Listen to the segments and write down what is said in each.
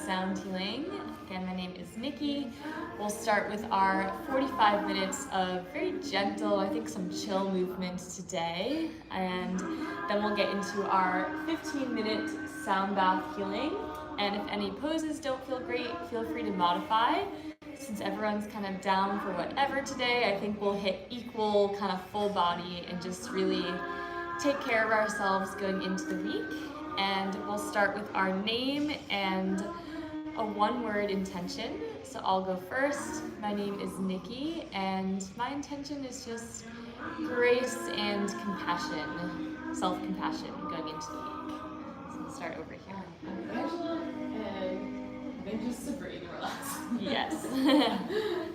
Sound Healing. Again, my name is Nikki. We'll start with our 45 minutes of very gentle, I think some chill movement today, and then we'll get into our 15-minute sound bath healing. And if any poses don't feel great, feel free to modify. Since everyone's kind of down for whatever today, I think we'll hit equal kind of full body and just really take care of ourselves going into the week. And we'll start with our name and a one-word intention. So I'll go first. My name is Nikki, and my intention is just grace and compassion, self-compassion going into the week. So we'll start over here. I'm Angela, and I think just to breathe and relax. Yes.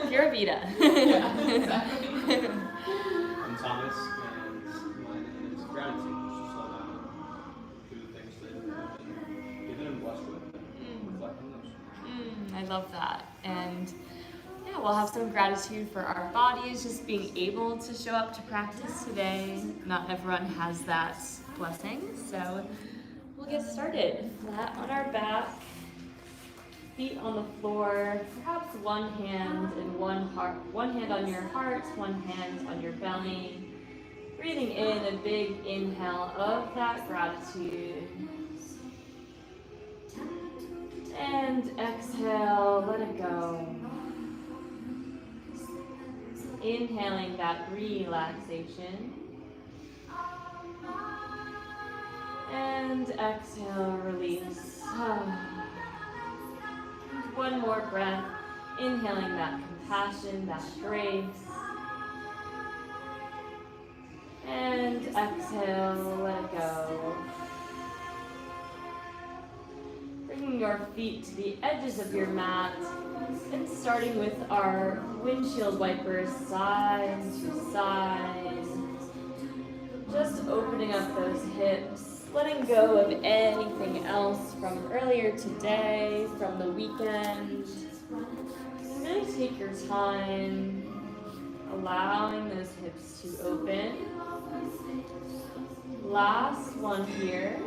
Pura vida. Yeah, exactly. I'm Thomas, and mine is gratitude. Just slow down, do the things that you've been blessed with, and reflect on those. I love that. And yeah, we'll have some gratitude for our bodies, just being able to show up to practice today. Not everyone has that blessing, so we'll get started. Flat on our back, feet on the floor, perhaps one hand and one hand on your heart, one hand on your belly. Breathing in a big inhale of that gratitude. And exhale, let it go. Inhaling that relaxation. And exhale, release. One more breath, inhaling that compassion, that grace. And exhale, let it go. Bringing your feet to the edges of your mat and starting with our windshield wipers side to side. Just opening up those hips, letting go of anything else from earlier today, from the weekend. Really take your time, allowing those hips to open. Last one here.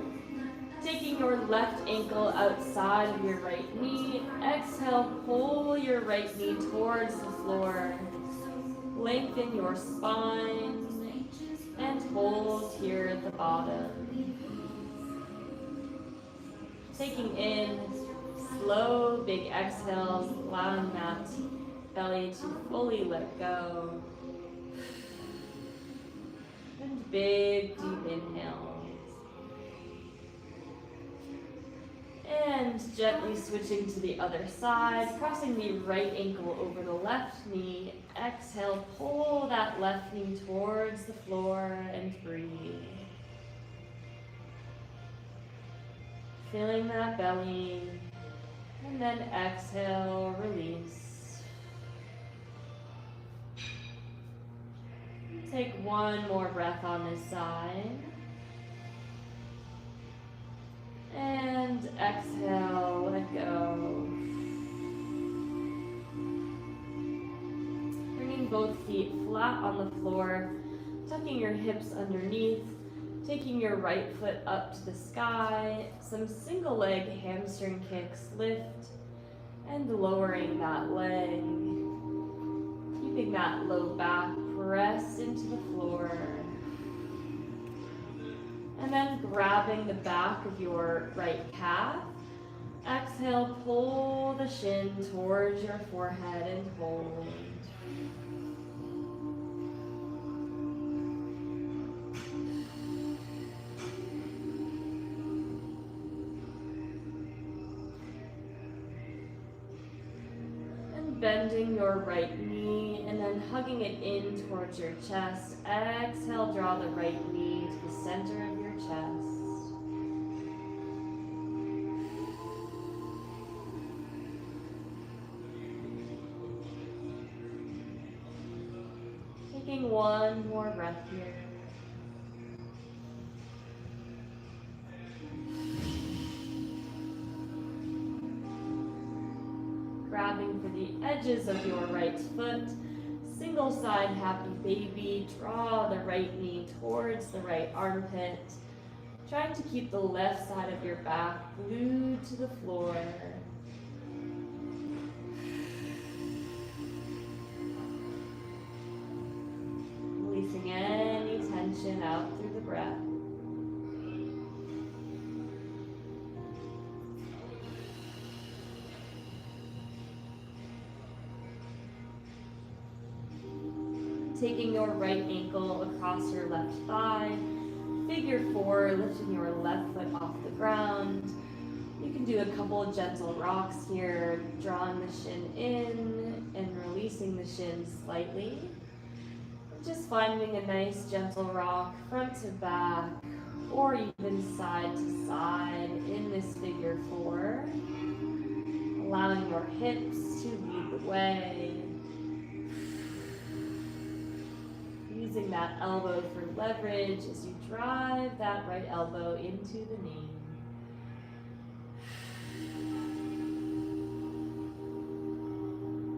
Taking your left ankle outside of your right knee. Exhale, pull your right knee towards the floor. Lengthen your spine and hold here at the bottom. Taking in slow, big exhales, allowing that belly to fully let go. And big, deep inhales. And gently switching to the other side, crossing the right ankle over the left knee. Exhale, pull that left knee towards the floor and breathe. Feeling that belly, and then exhale, release. Take one more breath on this side. And exhale, let go. Bringing both feet flat on the floor, tucking your hips underneath, taking your right foot up to the sky, some single leg hamstring kicks, lift, and lowering that leg. Keeping that low back pressed into the floor. And then grabbing the back of your right calf. Exhale, pull the shin towards your forehead and hold. And bending your right knee and then hugging it in towards your chest. Exhale, draw the right knee to the center of your chest. Taking one more breath here. Grabbing for the edges of your right foot. Single side happy baby. Draw the right knee towards the right armpit. Trying to keep the left side of your back glued to the floor. Releasing any tension out through the breath. Taking your right ankle across your left thigh, figure 4, lifting your left foot off the ground. You can do a couple of gentle rocks here, drawing the shin in and releasing the shin slightly. Just finding a nice gentle rock front to back or even side to side in this figure 4. Allowing your hips to lead the way. Using that elbow for leverage as you drive that right elbow into the knee.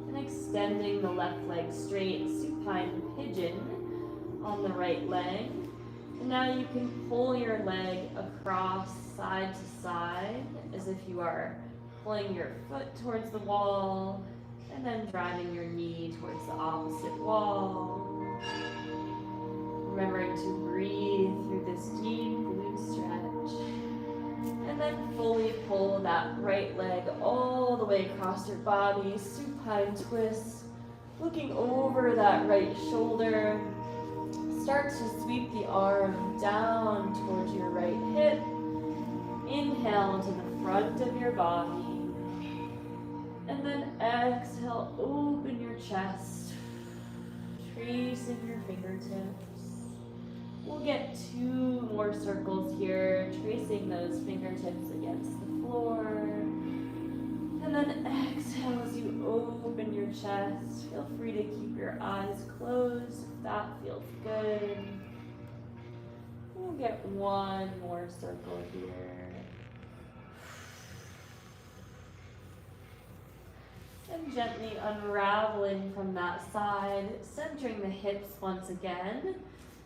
And extending the left leg straight, supine pigeon on the right leg. And now you can pull your leg across side to side as if you are pulling your foot towards the wall and then driving your knee towards the opposite wall. Remembering to breathe through this deep glute stretch. And then fully pull that right leg all the way across your body, supine twist. Looking over that right shoulder. Start to sweep the arm down towards your right hip. Inhale to the front of your body. And then exhale, open your chest. Tracing your fingertips. We'll get 2 more circles here, tracing those fingertips against the floor. And then exhale as you open your chest. Feel free to keep your eyes closed if that feels good. We'll get 1 more circle here. And gently unraveling from that side, centering the hips once again.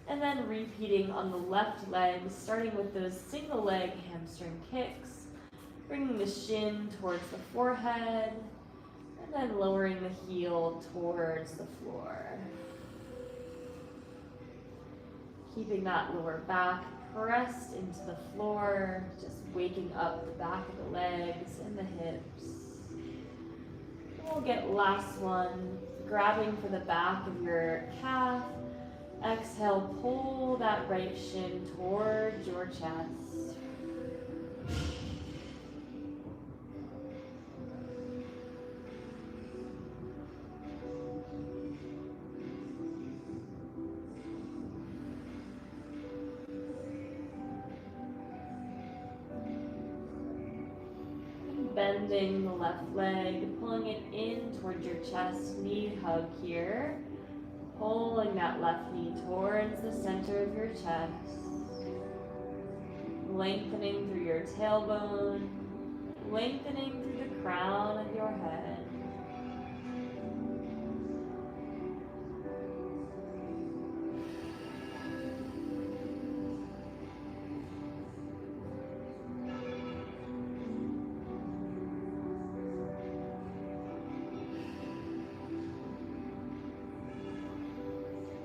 And then repeating on the left leg, starting with those single leg hamstring kicks, bringing the shin towards the forehead, and then lowering the heel towards the floor. Keeping that lower back pressed into the floor, just waking up the back of the legs and the hips. We'll get last one, grabbing for the back of your calf. Exhale, pull that right shin towards your chest. And bending the left leg, pulling it in towards your chest, knee hug here. Pulling that left knee towards the center of your chest. Lengthening through your tailbone. Lengthening through the crown of your head.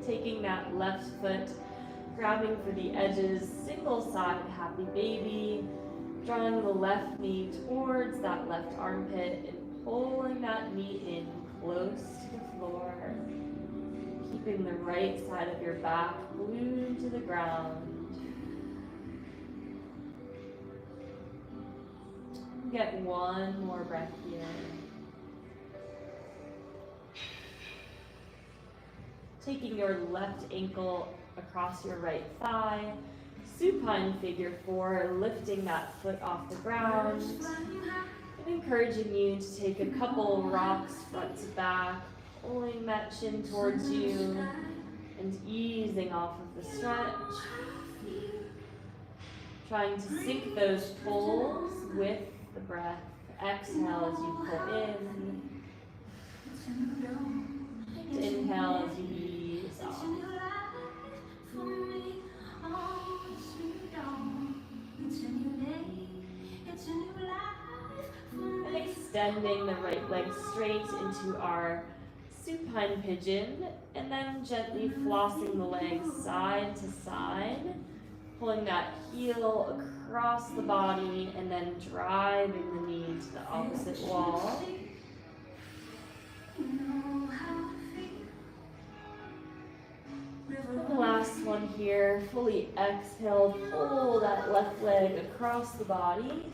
Taking that left foot, grabbing for the edges, single side happy baby, drawing the left knee towards that left armpit and pulling that knee in close to the floor. Keeping the right side of your back glued to the ground. Get 1 more breath here. Taking your left ankle across your right thigh, supine figure 4, lifting that foot off the ground, and encouraging you to take a couple rocks front to back, pulling that chin towards you, and easing off of the stretch. Trying to sync those pulls with the breath. Exhale as you pull in. Inhale as you ease off. And extending the right leg straight into our supine pigeon, and then gently flossing the legs side to side, pulling that heel across the body and then driving the knee to the opposite wall. And the last one here, fully exhale, pull that left leg across the body.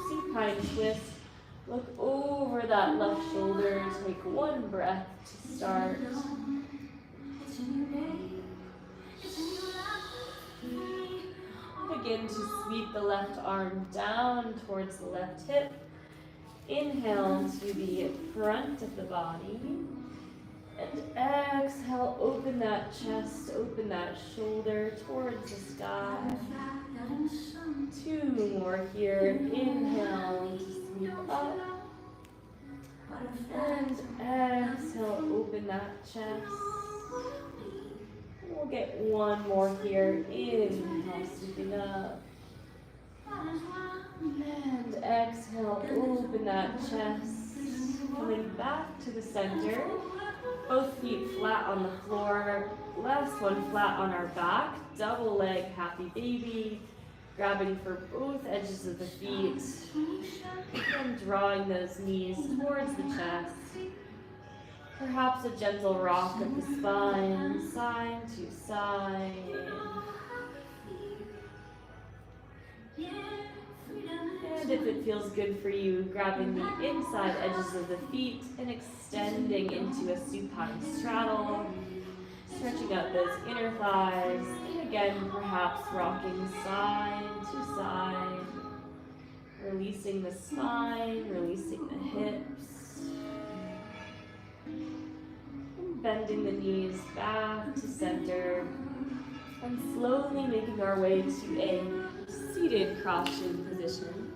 Supine twist, look over that left shoulder, take one breath to start. Begin to sweep the left arm down towards the left hip. Inhale to the front of the body. And exhale, open that chest, open that shoulder towards the sky. 2 more here. Inhale to sweep up. And exhale, open that chest. We'll get 1 more here. Inhale, sweeping up. And exhale, open that chest. Coming back to the center. Both feet flat on the floor. Last one flat on our back. Double leg happy baby. Grabbing for both edges of the feet. And drawing those knees towards the chest. Perhaps a gentle rock of the spine, side to side. And if it feels good for you, grabbing the inside edges of the feet and extending into a supine straddle. Stretching out those inner thighs. And again, perhaps rocking side to side. Releasing the spine, releasing the hips. And bending the knees back to center. And slowly making our way to a seated cross-shin position.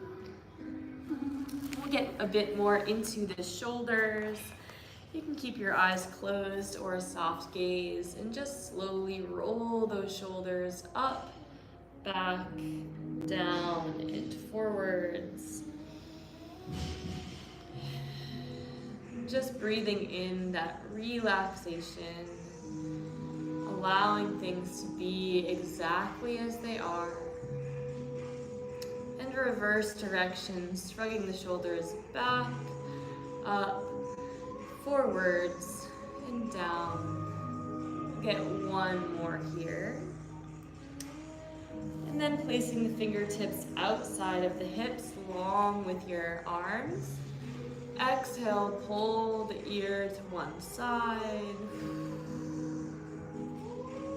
We'll get a bit more into the shoulders. You can keep your eyes closed or a soft gaze and just slowly roll those shoulders up, back, down, and forwards. Just breathing in that relaxation, allowing things to be exactly as they are. And reverse direction, shrugging the shoulders back, up, forwards, and down. Get 1 more here. And then placing the fingertips outside of the hips along with your arms. Exhale, pull the ear to one side.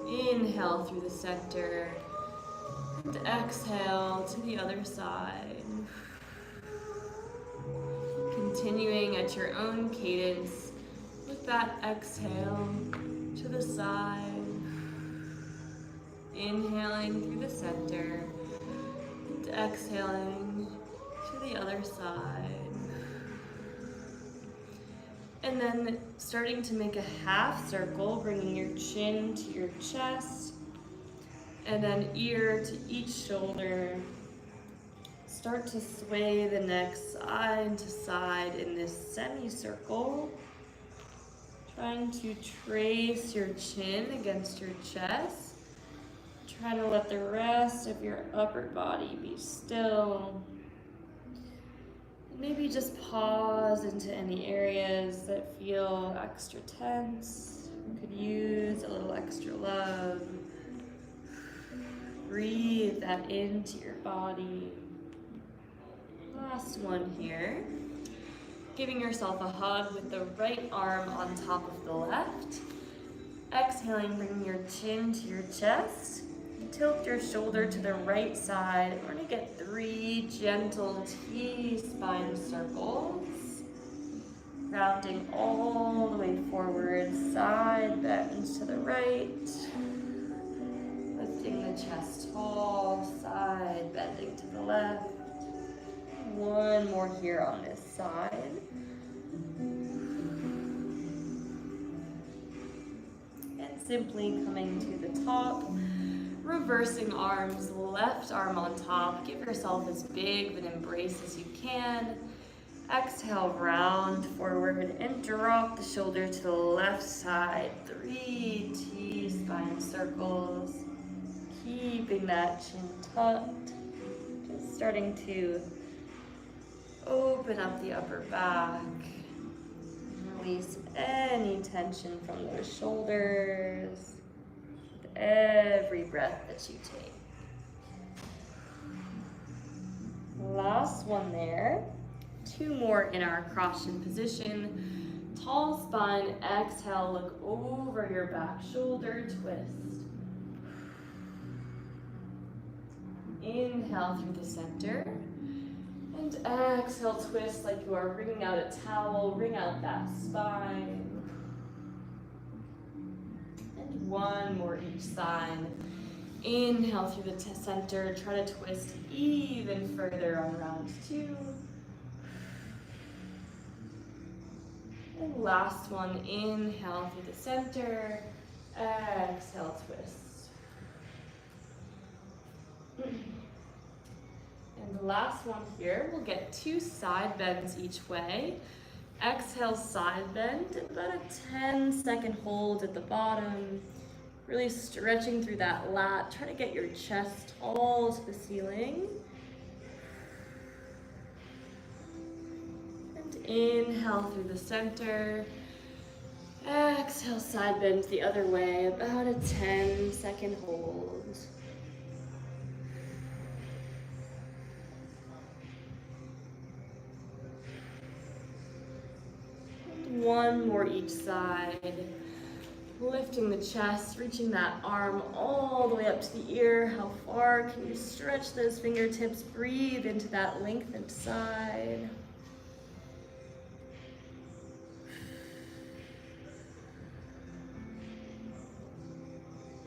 Inhale through the center. And exhale to the other side. Continuing at your own cadence with that exhale to the side. Inhaling through the center. And exhaling to the other side. And then starting to make a half circle, bringing your chin to your chest, and then ear to each shoulder. Start to sway the neck side to side in this semicircle. Trying to trace your chin against your chest. Try to let the rest of your upper body be still. Maybe just pause into any areas that feel extra tense. You could use a little extra love. Breathe that into your body. Last one here. Giving yourself a hug with the right arm on top of the left. Exhaling, bringing your chin to your chest. Tilt your shoulder to the right side. We're going to get 3 gentle T-spine circles. Rounding all the way forward, side bends to the right. Lifting the chest tall, side bending to the left. 1 more here on this side. And simply coming to the top. reversing arms, left arm on top. Give yourself as big of an embrace as you can. Exhale, round forward and drop the shoulder to the left side. 3 T-spine circles. Keeping that chin tucked. Just starting to open up the upper back. Release any tension from those shoulders with every breath that you take. Last one there. 2 more in our caution position. Tall spine, exhale, look over your back shoulder, twist. Inhale through the center. And exhale, twist like you are wringing out a towel, wring out that spine. And 1 more each side. Inhale through the center, try to twist even further on round 2. And last one, inhale through the center, exhale, twist. And the last one here, we'll get 2 side bends each way. Exhale, side bend, about a 10-second hold at the bottom. Really stretching through that lat. Try to get your chest tall to the ceiling. And inhale through the center. Exhale, side bend the other way, about a 10-second hold. And 1 more each side. Lifting the chest, reaching that arm all the way up to the ear. How far can you stretch those fingertips? Breathe into that lengthened side.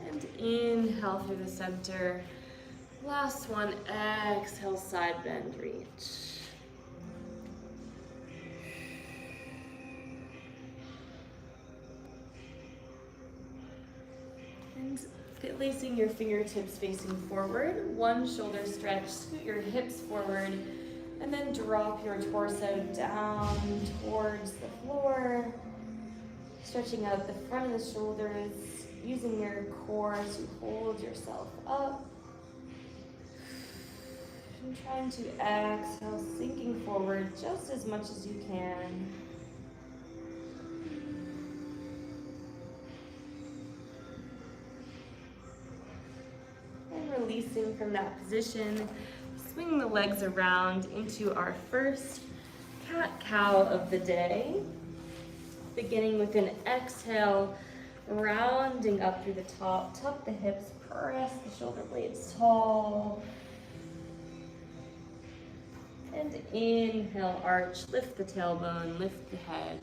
And inhale through the center. Last one, exhale, side bend, reach. And lacing your fingertips facing forward. 1 shoulder stretch, scoot your hips forward, and then drop your torso down towards the floor. Stretching out the front of the shoulders, using your core to hold yourself up. And trying to exhale, sinking forward just as much as you can. Releasing from that position, swing the legs around into our first cat-cow of the day. Beginning with an exhale, rounding up through the top, tuck the hips, press the shoulder blades tall. And inhale, arch, lift the tailbone, lift the head.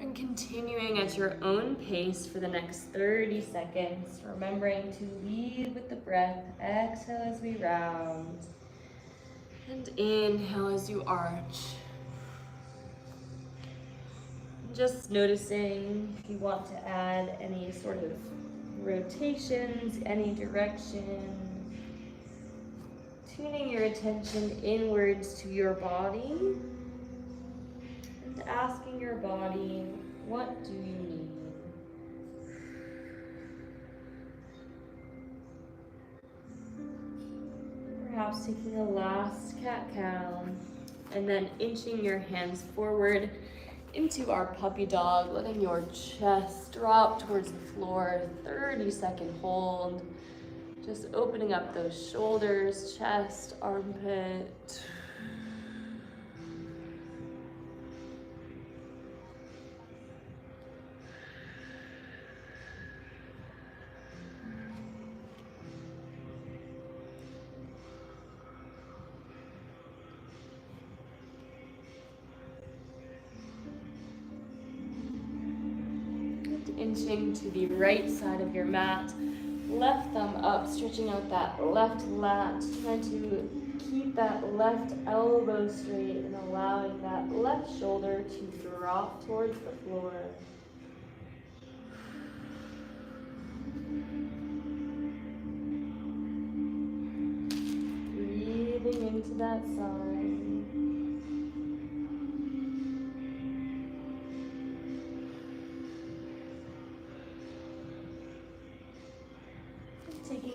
And continuing at your own pace for the next 30 seconds, remembering to lead with the breath. Exhale as we round. And inhale as you arch. Just noticing if you want to add any sort of rotations, any direction. Tuning your attention inwards to your body. Asking your body, what do you need? Perhaps taking a last cat-cow, and then inching your hands forward into our puppy dog, letting your chest drop towards the floor, 30-second hold. Just opening up those shoulders, chest, armpit. Inching to the right side of your mat, left thumb up, stretching out that left lat, trying to keep that left elbow straight and allowing that left shoulder to drop towards the floor.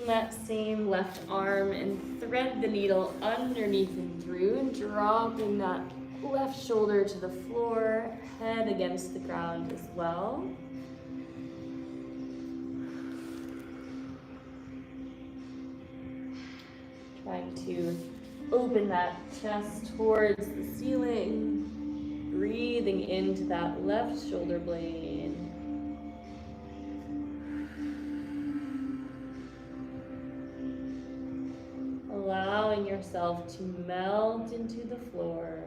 taking that same left arm and thread the needle underneath and through, and dropping that left shoulder to the floor, head against the ground as well. Trying to open that chest towards the ceiling, breathing into that left shoulder blade. Allowing yourself to melt into the floor.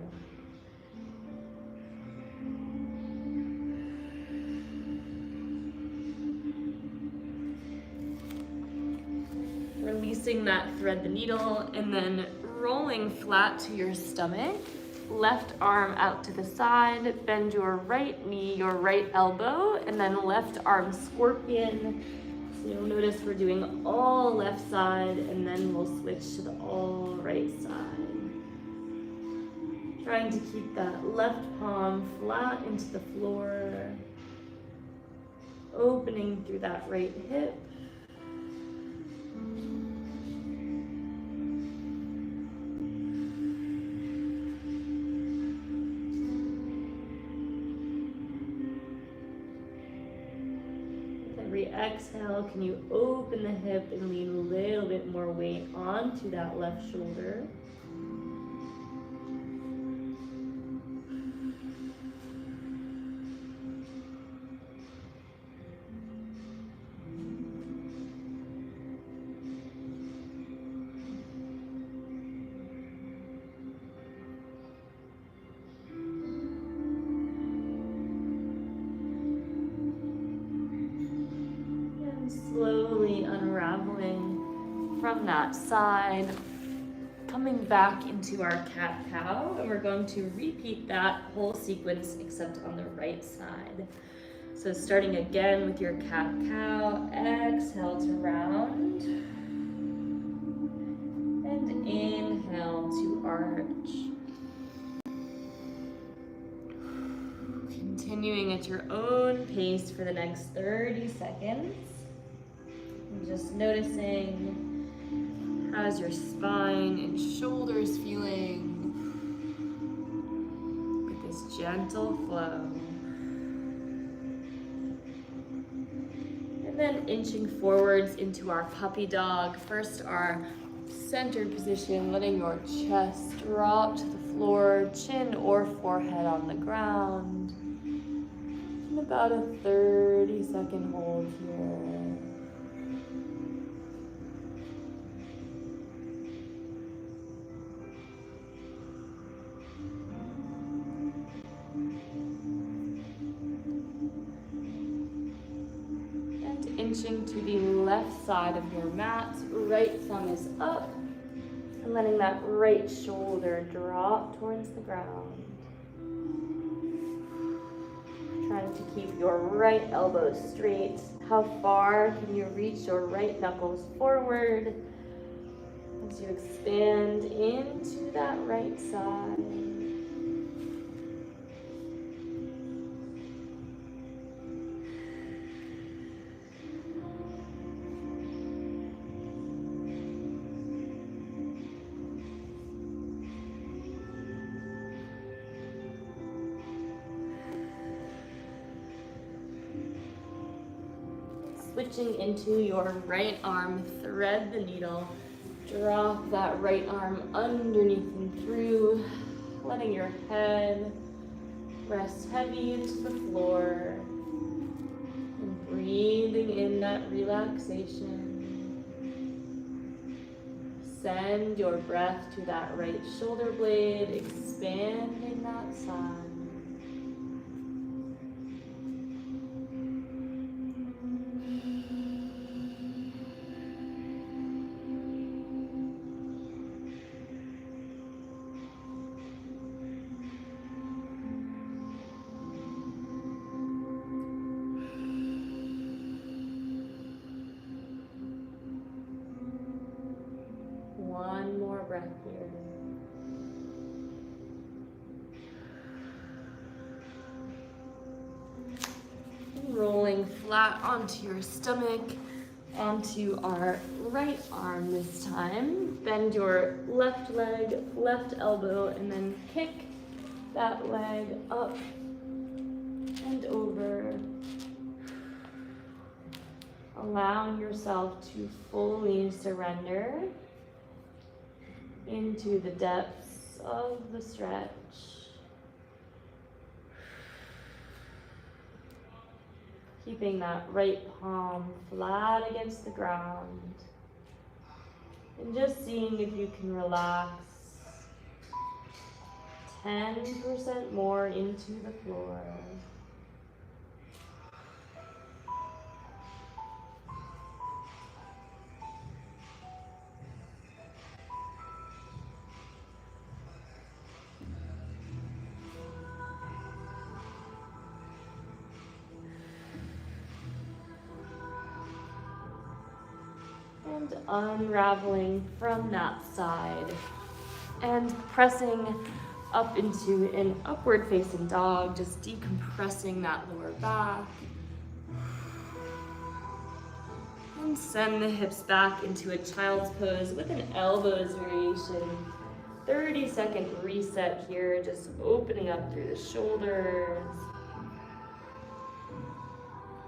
Releasing that thread the needle and then rolling flat to your stomach. Left arm out to the side, bend your right knee, your right elbow, and then left arm scorpion. So you'll notice we're doing all left side and then we'll switch to the all right side. Trying to keep that left palm flat into the floor. Opening through that right hip. Exhale, can you open the hip and lean a little bit more weight onto that left shoulder? Slowly unraveling from that side, coming back into our cat-cow, and we're going to repeat that whole sequence except on the right side. So starting again with your cat-cow, exhale to round, and inhale to arch. Continuing at your own pace for the next 30 seconds. And just noticing how's your spine and shoulders feeling with this gentle flow. And then inching forwards into our puppy dog. First our centered position, letting your chest drop to the floor, chin or forehead on the ground. And about a 30-second hold here. Inching to the left side of your mat, right thumb is up, and letting that right shoulder drop towards the ground. Trying to keep your right elbow straight. How far can you reach your right knuckles forward as you expand into that right side? Switching into your right arm, thread the needle, drop that right arm underneath and through, letting your head rest heavy into the floor, and breathing in that relaxation. Send your breath to that right shoulder blade, expanding that side. One more breath here. And rolling flat onto your stomach, onto our right arm this time. Bend your left leg, left elbow, and then kick that leg up and over. Allowing yourself to fully surrender into the depths of the stretch. Keeping that right palm flat against the ground. And just seeing if you can relax 10% more into the floor. And unraveling from that side and pressing up into an upward facing dog, just decompressing that lower back. And send the hips back into a child's pose with an elbows variation. 30-second reset here, just opening up through the shoulders.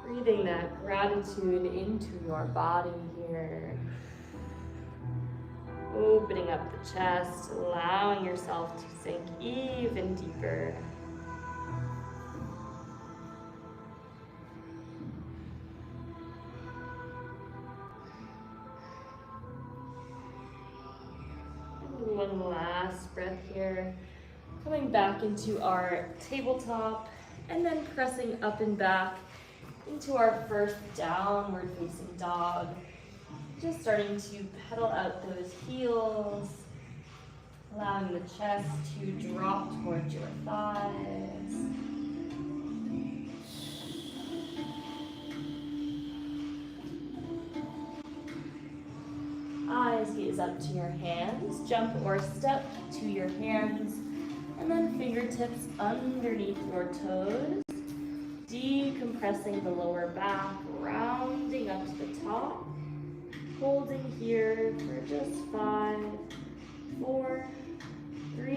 Breathing that gratitude into your body here. Opening up the chest, allowing yourself to sink even deeper. And one last breath here. Coming back into our tabletop and then pressing up and back into our first downward facing dog. Just starting to pedal out those heels, allowing the chest to drop towards your thighs. Eyes gaze up to your hands, jump or step to your hands, and then fingertips underneath your toes. Decompressing the lower back, rounding up to the top, holding here for just 5, 4, 3,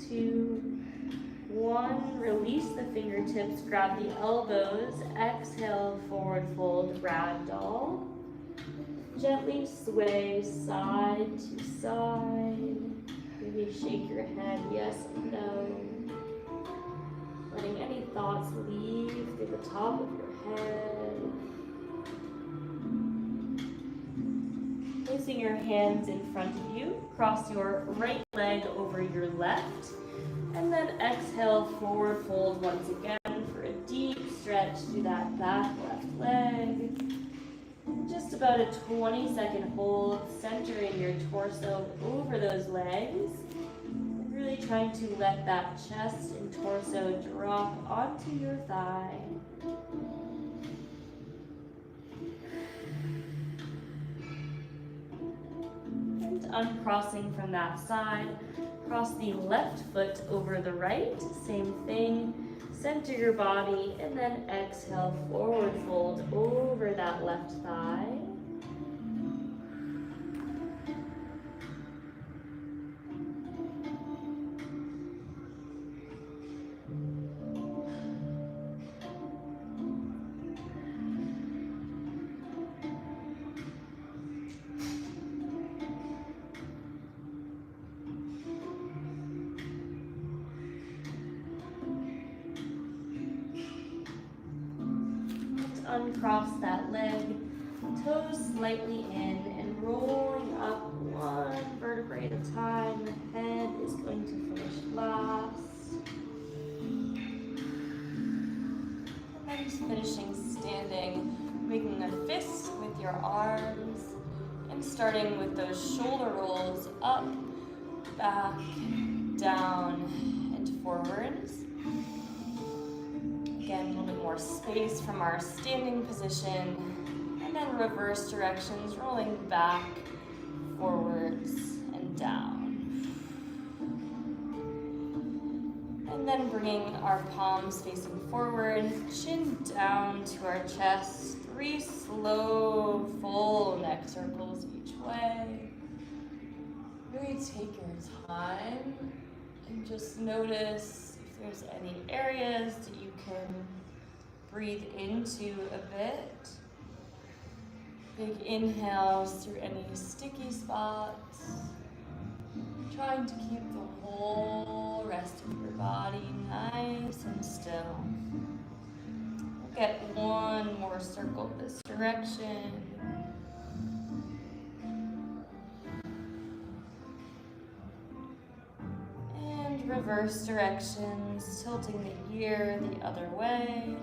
2, 1. Release the fingertips, grab the elbows, exhale, forward fold, ragdoll. Gently sway side to side. Maybe shake your head, yes and no. Letting any thoughts leave through the top of your head. Placing your hands in front of you, cross your right leg over your left, and then exhale, forward fold once again for a deep stretch through that back left leg. Just about a 20-second hold, centering your torso over those legs. Really trying to let that chest and torso drop onto your thigh. And uncrossing from that side, cross the left foot over the right, same thing. Center your body and then exhale, forward fold over that left thigh. Uncross that leg, toes slightly in and rolling up one vertebrae at a time. The head is going to finish last. And then just finishing standing, making a fist with your arms and starting with those shoulder rolls up, back, down, and forwards. Again, a little bit more space from our standing position, and then reverse directions, rolling back, forwards, and down. And And then bringing our palms facing forward, chin down to our chest. 3 slow, full neck circles each way. Really take your time and just notice if there's any areas that you can breathe into a bit. Big inhales through any sticky spots. Trying to keep the whole rest of your body nice and still. We'll get one more circle this direction. And reverse directions, tilting the ear the other way.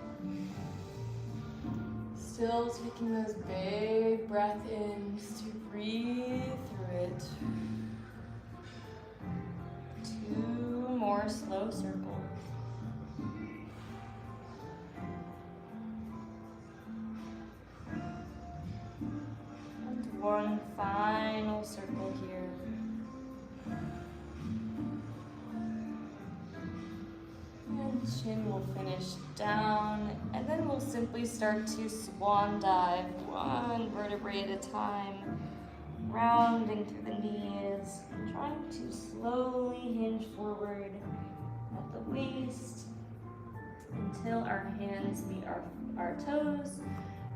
Still taking those big breath ins to breathe through it. 2 more slow circles. And 1 final circle here. And chin will finish down, and then we'll simply start to swan dive 1 vertebrae at a time, rounding through the knees, trying to slowly hinge forward at the waist until our hands meet our toes.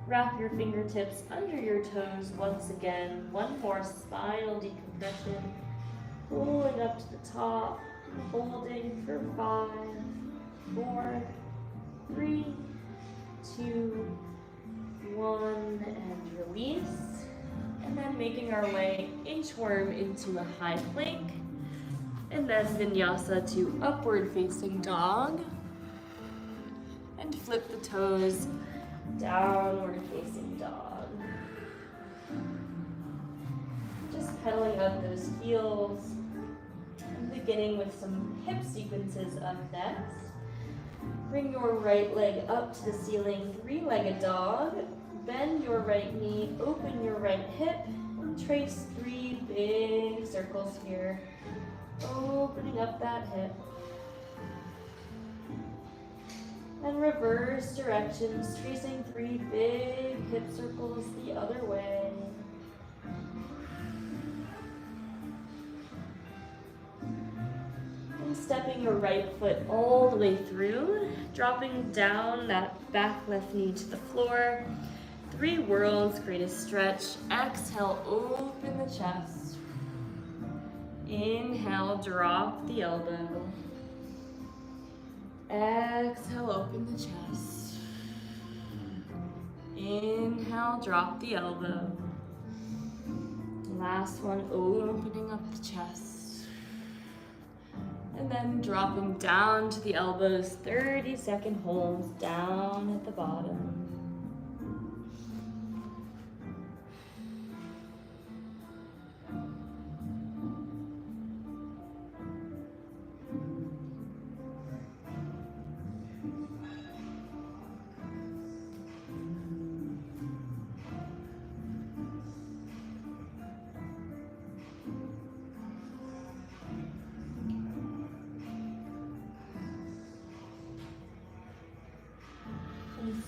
Wrap your fingertips under your toes once again. 1 more spinal decompression. Pulling up to the top, holding for 5, 4, 3, 2, 1, and release. And then making our way inchworm into a high plank. And then vinyasa to upward facing dog. And flip the toes, downward facing dog. Just pedaling up those heels. And beginning with some hip sequences up next. Bring your right leg up to the ceiling, 3-legged dog. Bend your right knee, open your right hip, and trace 3 big circles here. Opening up that hip. And reverse directions, tracing 3 big hip circles the other way. And stepping your right foot all the way through, dropping down that back left knee to the floor. 3 worlds, greatest stretch. Exhale, open the chest. Inhale, drop the elbow. Exhale, open the chest. Inhale, drop the elbow. Last one, opening up the chest. And then dropping down to the elbows, 30-second holds down at the bottom.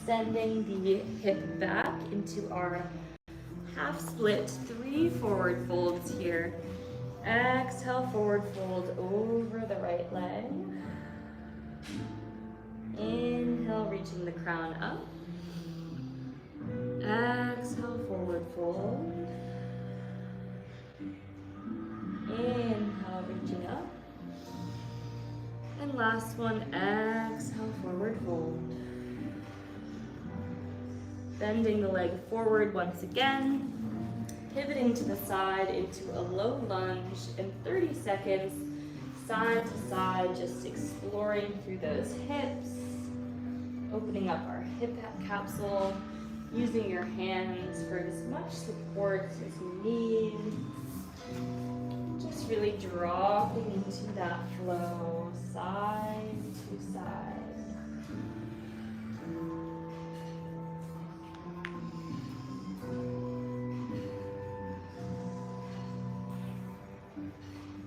Sending the hip back into our half split, 3 forward folds here. Exhale, forward fold over the right leg. Inhale, reaching the crown up. Exhale, forward fold. Inhale, reaching up. And last one, exhale, forward fold. Bending the leg forward once again, pivoting to the side into a low lunge in 30 seconds, side to side, just exploring through those hips, opening up our hip capsule, using your hands for as much support as you need. Just really dropping into that flow, side to side.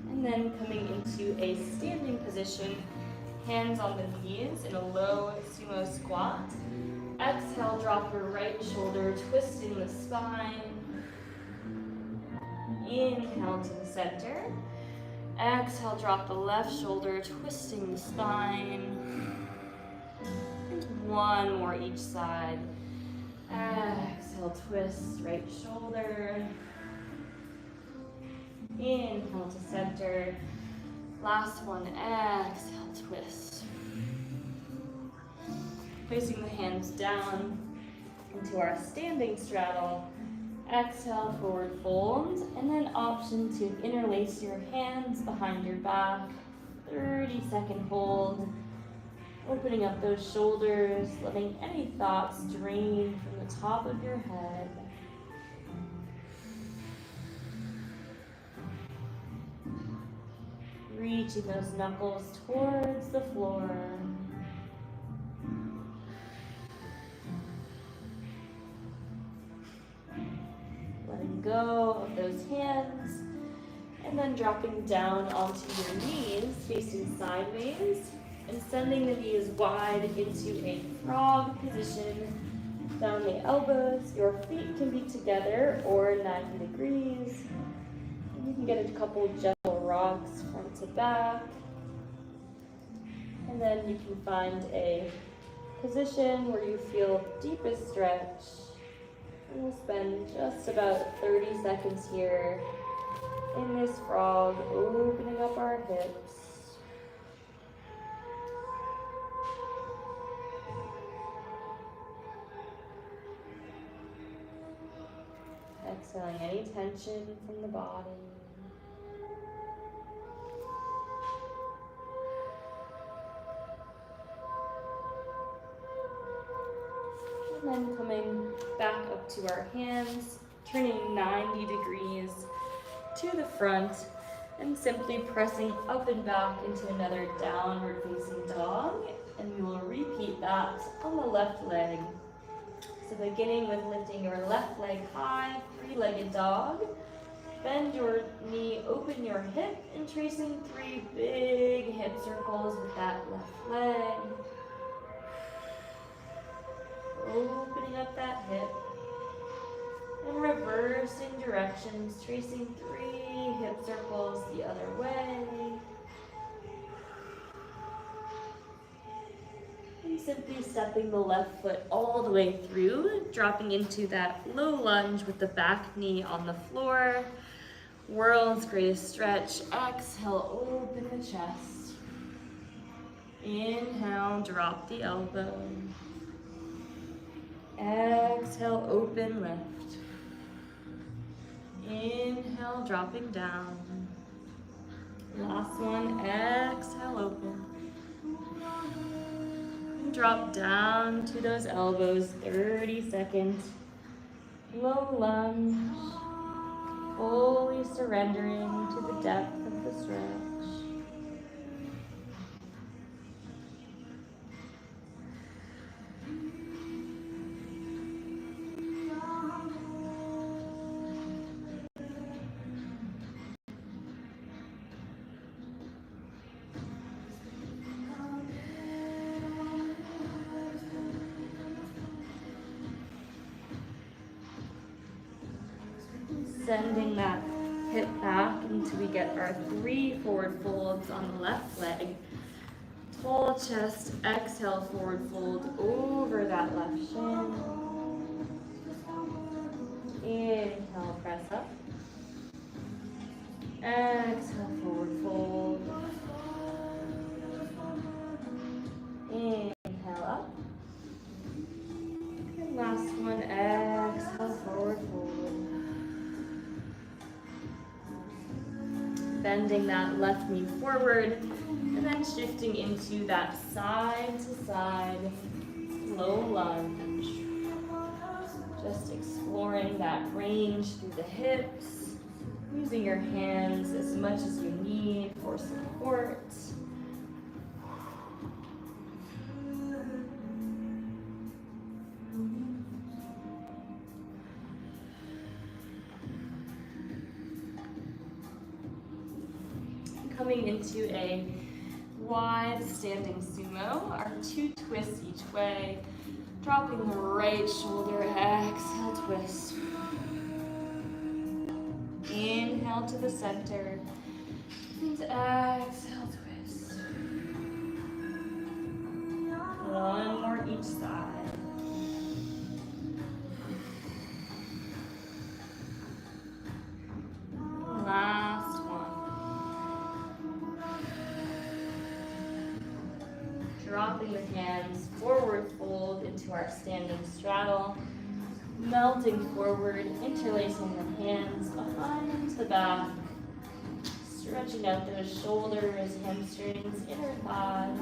And then coming into a standing position, Hands on the knees in a low sumo squat. Exhale, drop your right shoulder, twisting the spine. Inhale to the center. Exhale, drop the left shoulder, twisting the spine. And one more each side. Exhale, twist right shoulder. Inhale to center. Last one, exhale, twist. Placing the hands down into our standing straddle. Exhale, forward fold, and then option to interlace your hands behind your back. 30-second hold. Opening up those shoulders, letting any thoughts drain from the top of your head. Reaching those knuckles towards the floor. Letting go of those hands, and then dropping down onto your knees, facing sideways, and sending the knees wide into a frog position. Down the elbows, your feet can be together or 90 degrees. You can get a couple gentle rocks front to back. And then you can find a position where you feel deepest stretch. And we'll spend just about 30 seconds here in this frog, opening up our hips. Exhaling any tension from the body. And then coming back up to our hands, turning 90 degrees to the front, and simply pressing up and back into another downward facing dog. And we will repeat that on the left leg. So beginning with lifting your left leg high, three-legged dog. Bend your knee, open your hip, and tracing 3 big hip circles with that left leg. Opening up that hip. And reversing directions, tracing 3 hip circles the other way. And simply stepping the left foot all the way through, dropping into that low lunge with the back knee on the floor. World's greatest stretch. Exhale, open the chest. Inhale, drop the elbow. Exhale, open, lift. Inhale, dropping down. Last one, exhale, open. And drop down to those elbows, 30 seconds. Low lunge, fully surrendering to the depth of the stretch. Sending that hip back until we get our 3 forward folds on the left leg. Full chest, exhale, forward fold over that left shin. Inhale, press up. Exhale, forward fold. Inhale, up. And last one, exhale, forward fold. Bending that left knee forward, and then shifting into that side to side low lunge. Just exploring that range through the hips, using your hands as much as you need for support. Coming into a wide standing sumo. Our 2 twists each way. Dropping the right shoulder, exhale, twist. Inhale to the center, and exhale, twist. One more each side. Last one. Dropping the hands, forward fold into our standing straddle. Melting forward, interlacing the hands behind the back. Stretching out those shoulders, hamstrings, inner thighs.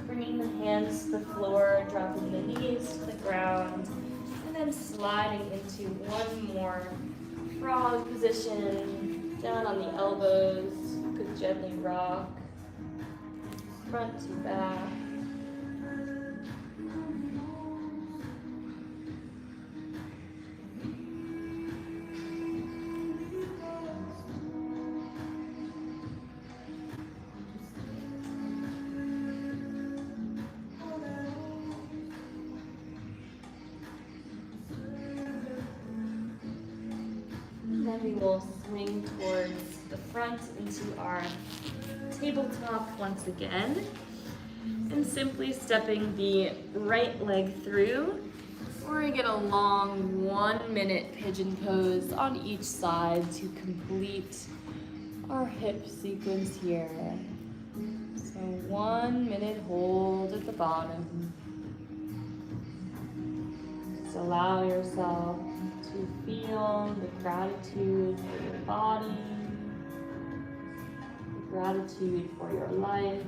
Bringing the hands to the floor, dropping the knees to the ground, and then sliding into one more frog position, down on the elbows. You could gently rock, front to back. Then we will swing towards the front into our tabletop once again. And simply stepping the right leg through. We're gonna get a long 1-minute pigeon pose on each side to complete our hip sequence here. So 1 minute hold at the bottom. Just allow yourself to feel the gratitude for your body, the gratitude for your life,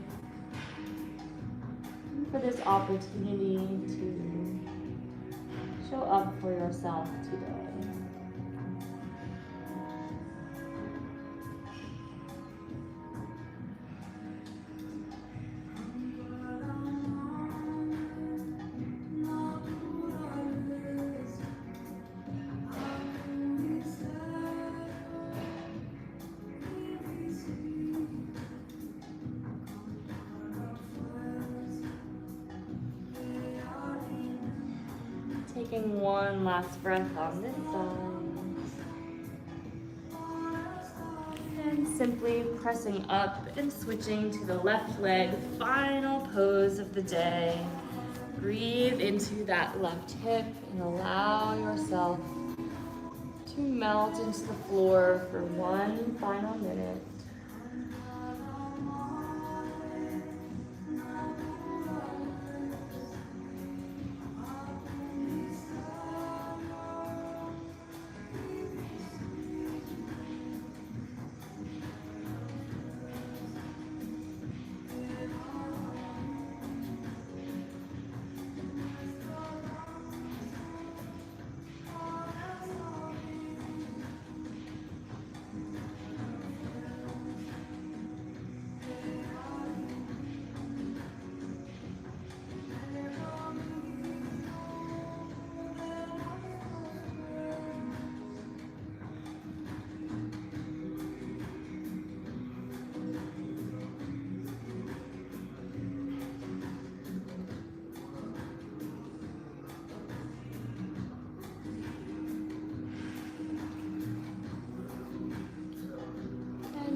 and for this opportunity to show up for yourself today. Taking one last breath on this side. And simply pressing up and switching to the left leg, final pose of the day. Breathe into that left hip and allow yourself to melt into the floor for one final minute.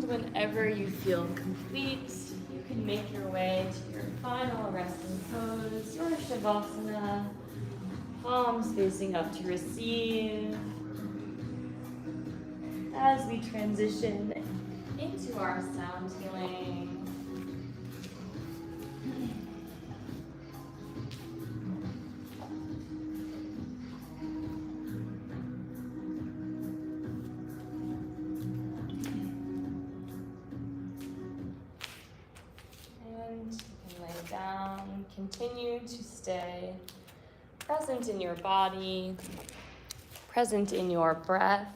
Whenever you feel complete, you can make your way to your final resting pose, your Shavasana, palms facing up to receive. As we transition into our sound healing. Down, continue to stay present in your body, present in your breath.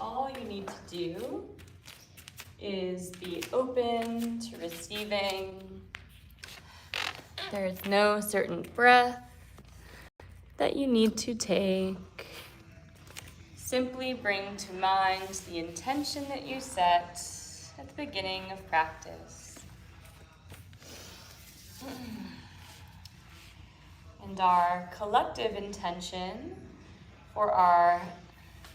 all you need to do is be open to receiving. There is no certain breath that you need to take. Simply bring to mind the intention that you set at the beginning of practice. And our collective intention for our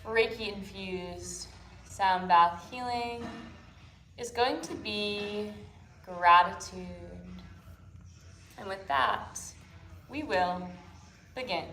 Reiki-infused sound bath healing is going to be gratitude. And with that, we will begin.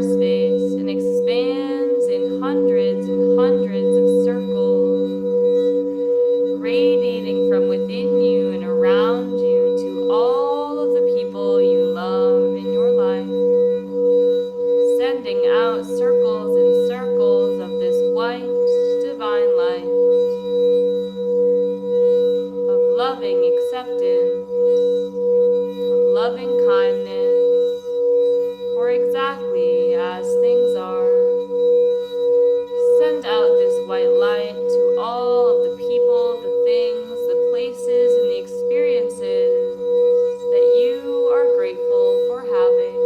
large space and expands in hundreds and hundreds of circles, radiating from within you and around you to all of the people you love in your life, sending out circles and circles of this white divine light, of loving acceptance, of loving kindness, or exactly as things are. Send out this white light to all of the people, the things, the places, and the experiences that you are grateful for having.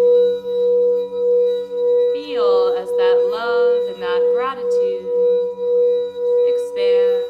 Feel as that love and that gratitude expand.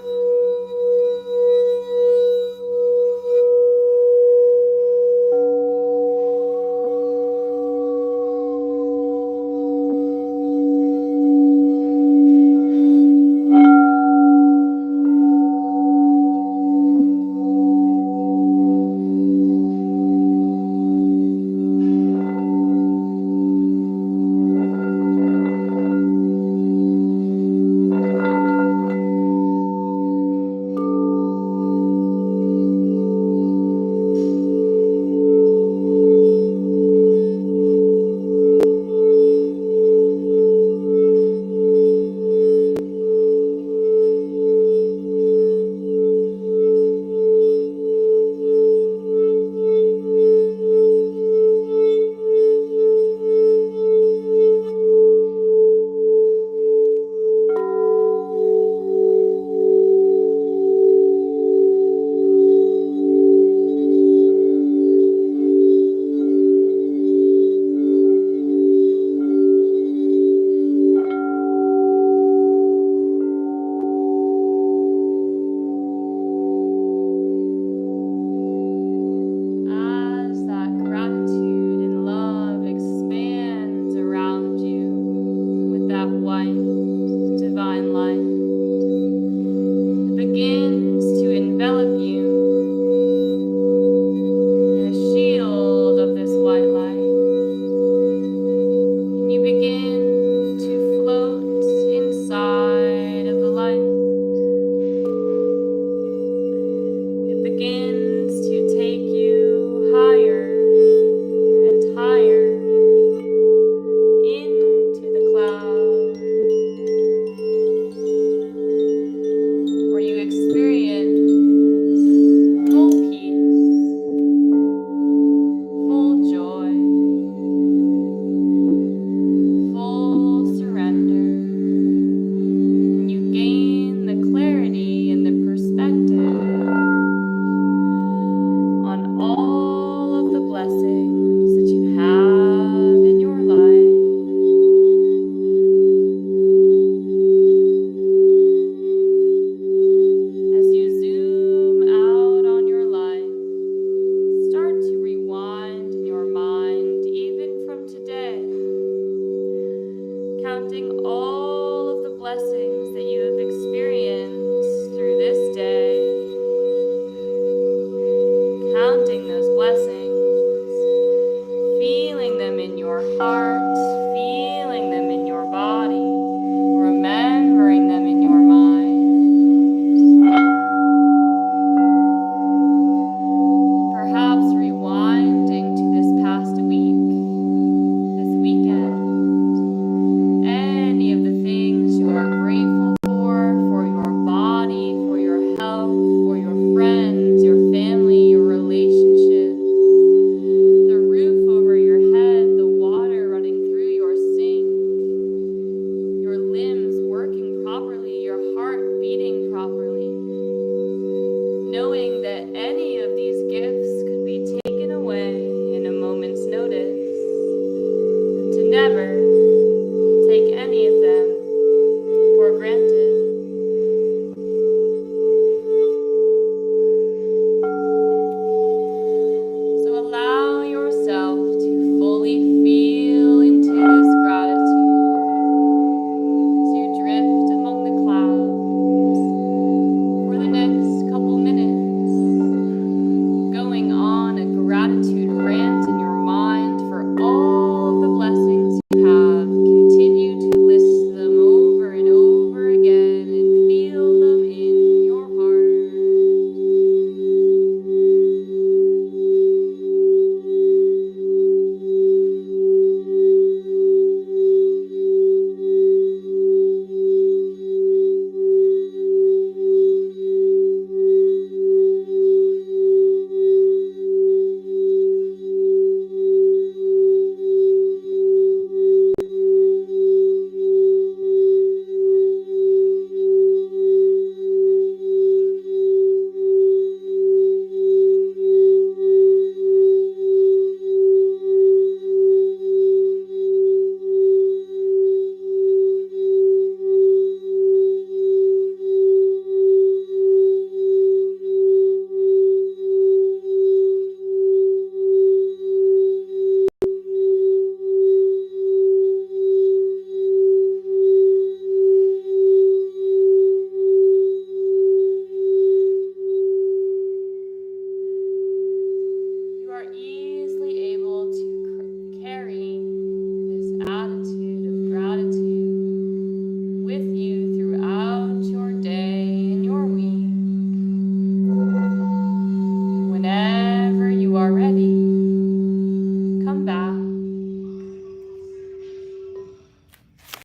As that gratitude and love expands around you with that white divine light, it begins to envelop you in a shield of this white light, and you begin to float inside of the light. It begins to take you higher and higher into the clouds, where you experience full peace, full joy, full surrender, and you gain the clarity and the perspective on all of the blessings that you have in your life. As you zoom out on your life, start to rewind in your mind, even from today, counting all of the blessings that you have experienced